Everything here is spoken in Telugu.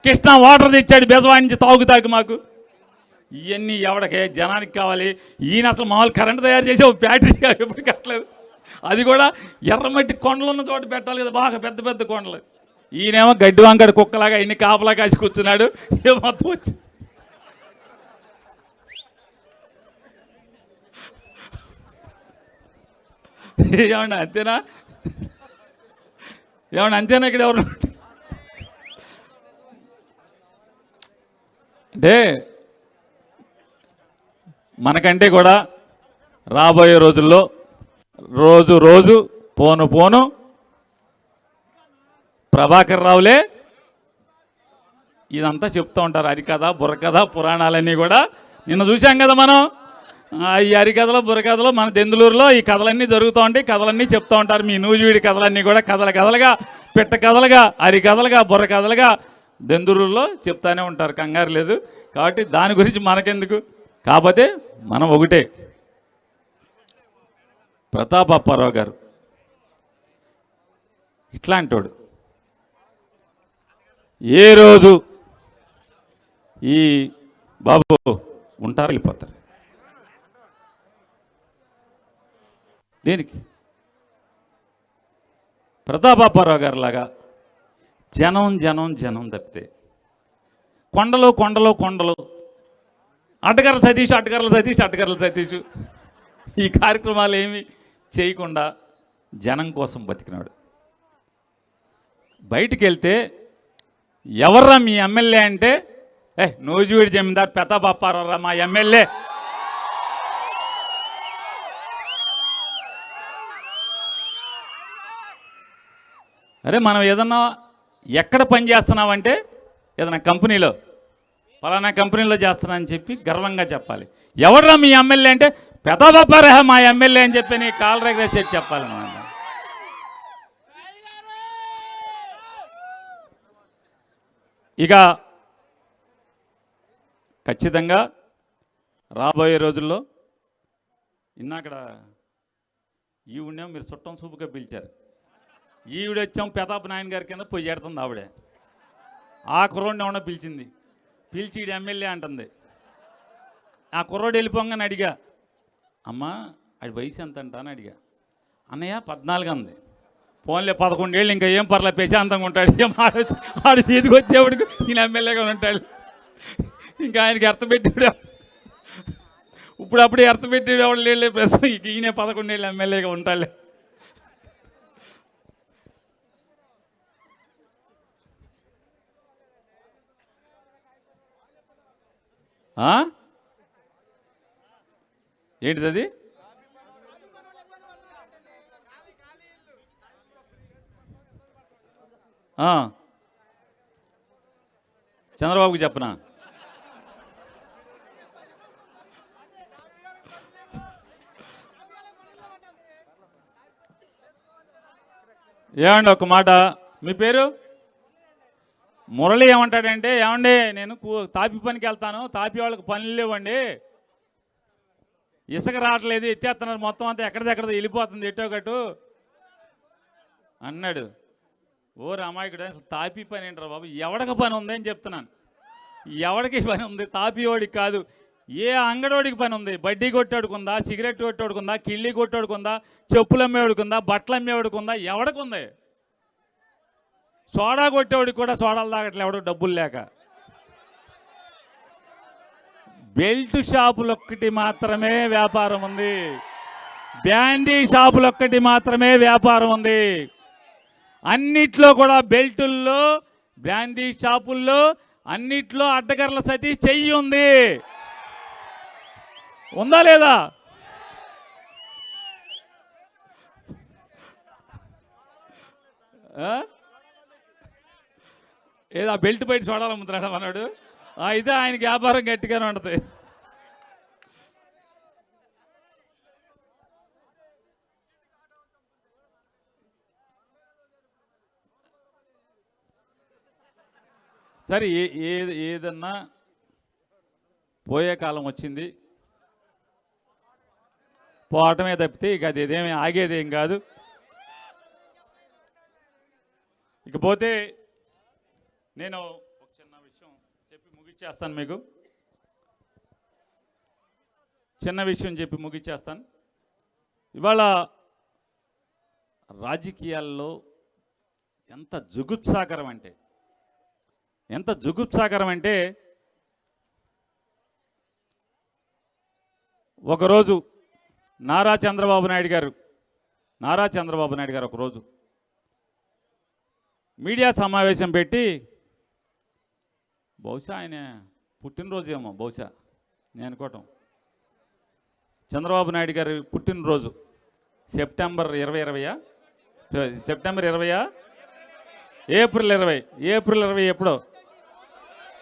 కృష్ణ వాటర్ తెచ్చాడు బెజవాడి నుంచి తాగు మాకు. ఇవన్నీ ఎవడికే జనానికి కావాలి. ఈయన అసలు మామూలు కరెంట్ తయారు చేసే బ్యాటరీ ఎప్పుడు కట్టలేదు. అది కూడా ఎర్రమట్టి కొండలు ఉన్న చోట పెట్టాలి కదా, బాగా పెద్ద పెద్ద కొండలు. ఈయనేమో గడ్డి వంకడ కుక్కలాగా ఇన్ని కాపలా కాసి కూర్చున్నాడు. ఏ మొత్తం వచ్చి ఏమన్నా అంతేనా? ఏమన్నా అంతేనా? ఇక్కడ ఎవరు అంటే మనకంటే కూడా రాబోయే రోజుల్లో రోజు రోజు పోను పోను ప్రభాకర్ రావులే ఇదంతా చెప్తూ ఉంటారు. హరికథ బుర్రకథ పురాణాలన్నీ కూడా నిన్న చూసాం కదా మనం. ఈ హరికథలు బుర్రకథలు మన దెందులూరులో ఈ కథలన్నీ జరుగుతూ ఉంటాయి. కథలన్నీ చెప్తూ ఉంటారు. మీ నూజివీడి కథలన్నీ కూడా కథలుగా పిట్ట కథలుగా హరికథలుగా బుర్రకథలుగా దెందులూరులో చెప్తానే ఉంటారు. కంగారు లేదు. కాబట్టి దాని గురించి మనకెందుకు. కాకపోతే మనం ఒకటే, ప్రతాప్ అప్పారావు గారు ఇట్లాంటోడు ఏ రోజు ఈ బాబు ఉంటారు వెళ్ళిపోతారు. దేనికి? ప్రతాప్ అప్పారావు గారు లాగా జనం జనం జనం తప్పితే కొండలు కొండలు కొండలు అడ్డగర్ల సతీష్ ఈ కార్యక్రమాలు ఏమి చేయకుండా జనం కోసం బతికినాడు. బయటికి వెళ్తే ఎవర్రా మీ ఎమ్మెల్యే అంటే, నూజివీడి జమీందార్ ప్రతాప్ అప్పారావు రా మా ఎమ్మెల్యే. అరే మనం ఏదన్నా ఎక్కడ పని చేస్తున్నామంటే ఏదైనా కంపెనీలో పలానా కంపెనీలో చేస్తున్నా అని చెప్పి గర్వంగా చెప్పాలి. ఎవడ్రా మీ ఎమ్మెల్యే అంటే ప్రతాప్ అప్పారావు మా ఎమ్మెల్యే అని చెప్పి నీ కాల్ రెగ్యులర్ చేసి చెప్పాలన్నమాట. ఇక ఖచ్చితంగా రాబోయే రోజుల్లో ఇన్నాకడ ఈవిడేమో మీరు చుట్టం సూపుగా పిలిచారు. ఈవిడొచ్చాం ప్రతాప్ నాయన్ గారి కింద పోయి చేడుతుంది ఆవిడే. ఆ కుర్రోడిని ఏమన్నా పిలిచింది, పిలిచి ఈడు ఎమ్మెల్యే అంటుంది. ఆ కుర్రోడు వెళ్ళిపోగానే అడిగా, అమ్మా ఆడి వయసు ఎంత అంట అని అడిగా. అన్నయ్య 14 అంది. ఫోన్లే 11 ఏళ్ళు ఇంకా ఏం పర్లే ప్రశాంతంగా ఉంటాడు. ఏం ఆడు మీదికి వచ్చేవాడికి ఈయన ఎమ్మెల్యేగా ఉంటాడు. ఇంకా ఆయనకి ఎర్త పెట్టాడు. ఇప్పుడప్పుడే ఎర్త పెట్టాడు ఎవడు లేళ్ళే ప్రశ్న. ఈయన 11 ఏళ్ళు ఎమ్మెల్యేగా ఉంటాడు. ఏంటిది అది? చంద్రబాబుకి చెప్పనా? ఏమండి ఒక మాట, మీ పేరు? మురళి ఏమంటాడంటే, ఏమండి నేను తాపి పనికి వెళ్తాను, తాపి వాళ్ళకి పనులు లేవండి, ఇసుక రావట్లేదు, ఎత్తేస్తున్నారు మొత్తం అంతా ఎక్కడిదెక్కడ వెళ్ళిపోతుంది ఎట్టోకట్టు అన్నాడు. ఓ రామాయకుడు, అసలు తాపి పని ఏంటారు బాబు? ఎవడికి పని ఉంది అని చెప్తున్నాను. ఎవడికి పని ఉంది? తాపివాడికి కాదు, ఏ అంగడోడికి పని ఉంది. బడ్డీ కొట్టోడుకుందా, సిగరెట్ కొట్టోడుకుందా, కిళ్ళి కొట్టోడుకుందా, చెప్పులు అమ్మేవాడుకుందా, బట్టలు అమ్మేవాడుకుందా, ఎవడికి ఉంది? సోడా కొట్టేవాడికి కూడా సోడాలు తాగట్లే ఎవడు డబ్బులు లేక. బెల్ట్ షాపులొక్కటి మాత్రమే వ్యాపారం ఉంది, బ్యాండీ షాపులొక్కటి మాత్రమే వ్యాపారం ఉంది. అన్నిట్లో కూడా బెల్టుల్లో, బ్రాందీ షాపుల్లో అన్నిట్లో అడ్డగర్ల సతీష్ చెయ్యి ఉంది. ఉందా లేదా? ఏదో ఆ బెల్ట్ బయట చూడాలమ్ముతున్నాడు అన్నాడు. అయితే ఆయనకి వ్యాపారం గట్టిగానే ఉంటుంది. సరే, ఏదన్నా పోయే కాలం వచ్చింది, పోవటమే తప్పితే ఇక అది ఏదేమి ఆగేదేం కాదు. ఇకపోతే నేను ఒక చిన్న విషయం చెప్పి ముగిచ్చేస్తాను మీకు. చిన్న విషయం చెప్పి ముగిచ్చేస్తాను. ఇవాళ రాజకీయాల్లో ఎంత జుగుప్సాకరం అంటే ఒకరోజు నారా చంద్రబాబు నాయుడు గారు ఒకరోజు మీడియా సమావేశం పెట్టి, బహుశా ఆయన పుట్టినరోజు ఏమో, బహుశా నేను అనుకోవటం, చంద్రబాబు నాయుడు గారి పుట్టినరోజు సెప్టెంబర్ 20 ఏప్రిల్ 20 ఎప్పుడో